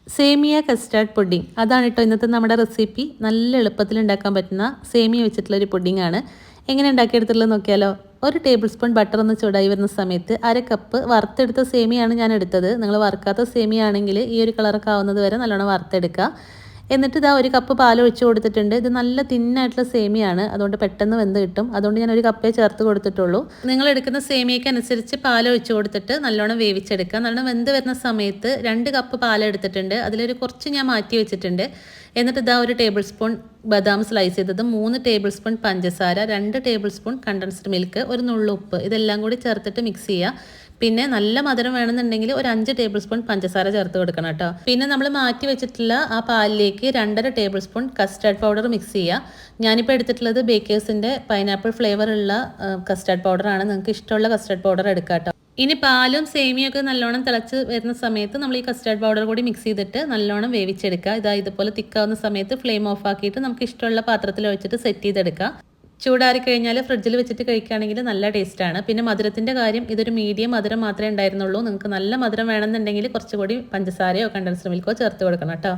സേമിയ custard pudding അതാണ് കേട്ടോ ഇന്നത്തെ നമ്മുടെ റെസിപ്പി. നല്ല എളുപ്പത്തിൽ ഉണ്ടാക്കാൻ പറ്റുന്ന സേമിയ വെച്ചിട്ടുള്ളൊരു പുഡിംഗാണ്. എങ്ങനെ ഉണ്ടാക്കിയെടുത്തുള്ളത് നോക്കിയാലോ. 1 ടേബിൾ സ്പൂൺ ബട്ടർ ഒന്ന് ചൂടായി വരുന്ന സമയത്ത് 1/2 കപ്പ് വറുത്തെടുത്ത സേമിയാണ് ഞാൻ എടുത്തത്. നിങ്ങൾ വറുക്കാത്ത സേമിയ ആണെങ്കിൽ ഈ ഒരു കളറൊക്കെ ആവുന്നത് വരെ നല്ലോണം വറുത്തെടുക്കുക. എന്നിട്ട് ഇതാ 1 കപ്പ് പാൽ ഒഴിച്ച് കൊടുത്തിട്ടുണ്ട്. ഇത് നല്ല തിന്നായിട്ടുള്ള സേമിയാണ്, അതുകൊണ്ട് പെട്ടെന്ന് വെന്ത് കിട്ടും. അതുകൊണ്ട് ഞാൻ 1 കപ്പേ ചേർത്ത് കൊടുത്തിട്ടുള്ളൂ. നിങ്ങൾ എടുക്കുന്ന സേമിയയ്ക്ക് അനുസരിച്ച് പാൽ ഒഴിച്ച് കൊടുത്തിട്ട് നല്ലോണം വേവിച്ചെടുക്കുക. നല്ലോണം വെന്ത് വരുന്ന സമയത്ത് 2 കപ്പ് പാൽ എടുത്തിട്ടുണ്ട്. അതിലൊരു കുറച്ച് ഞാൻ മാറ്റി വെച്ചിട്ടുണ്ട്. എന്നിട്ട് ഇതാ 1 ടേബിൾ സ്പൂൺ ബദാം സ്ലൈസ് ചെയ്തത്, 3 ടേബിൾ സ്പൂൺ പഞ്ചസാര, 2 ടേബിൾ സ്പൂൺ കണ്ടൻസ്ഡ് മിൽക്ക്, ഒരു നുള്ളു ഉപ്പ്, ഇതെല്ലാം കൂടി ചേർത്തിട്ട് മിക്സ് ചെയ്യുക. പിന്നെ നല്ല മധുരം വേണമെന്നുണ്ടെങ്കിൽ ഒരു 5 ടേബിൾ സ്പൂൺ പഞ്ചസാര ചേർത്ത് കൊടുക്കണം കേട്ടോ. പിന്നെ നമ്മൾ മാറ്റി വെച്ചിട്ടുള്ള ആ പാലിലേക്ക് 2.5 table spoon custard powder mix ചെയ്യുക. ഞാനിപ്പോൾ എടുത്തിട്ടുള്ളത് ബേക്കേഴ്സിൻ്റെ പൈനാപ്പിൾ ഫ്ലേവർ ഉള്ള കസ്റ്റാർഡ് പൗഡറാണ്. നിങ്ങൾക്ക് ഇഷ്ടമുള്ള കസ്റ്റാർഡ് പൗഡർ എടുക്കാം കേട്ടോ. ഇനി പാലും സേമിയൊക്കെ നല്ലോണം തിളച്ച് വരുന്ന സമയത്ത് നമ്മൾ ഈ കസ്റ്റാർഡ് പൗഡർ കൂടി മിക്സ് ചെയ്തിട്ട് നല്ലോണം വേവിച്ചെടുക്കുക. ഇതുപോലെ തിക്കാവുന്ന സമയത്ത് ഫ്ലെയിം ഓഫ് ആക്കിയിട്ട് നമുക്ക് ഇഷ്ടമുള്ള പാത്രത്തിൽ ഒഴിച്ചിട്ട് സെറ്റ് ചെയ്തെടുക്കുക. ചൂടാറി കഴിഞ്ഞാൽ ഫ്രിഡ്ജിൽ വെച്ചിട്ട് കഴിക്കുകയാണെങ്കിൽ നല്ല ടേസ്റ്റാണ്. പിന്നെ മധുരത്തിൻ്റെ കാര്യം, ഇതൊരു മീഡിയം മധുരം മാത്രമേ ഉണ്ടായിരുന്നുള്ളൂ. നിങ്ങൾക്ക് നല്ല മധുരം വേണമെന്നുണ്ടെങ്കിൽ കുറച്ചുകൂടി പഞ്ചസാരയോ കണ്ടൻസ്ഡ് മിൽക്കോ ചേർത്ത് കൊടുക്കണം കേട്ടോ.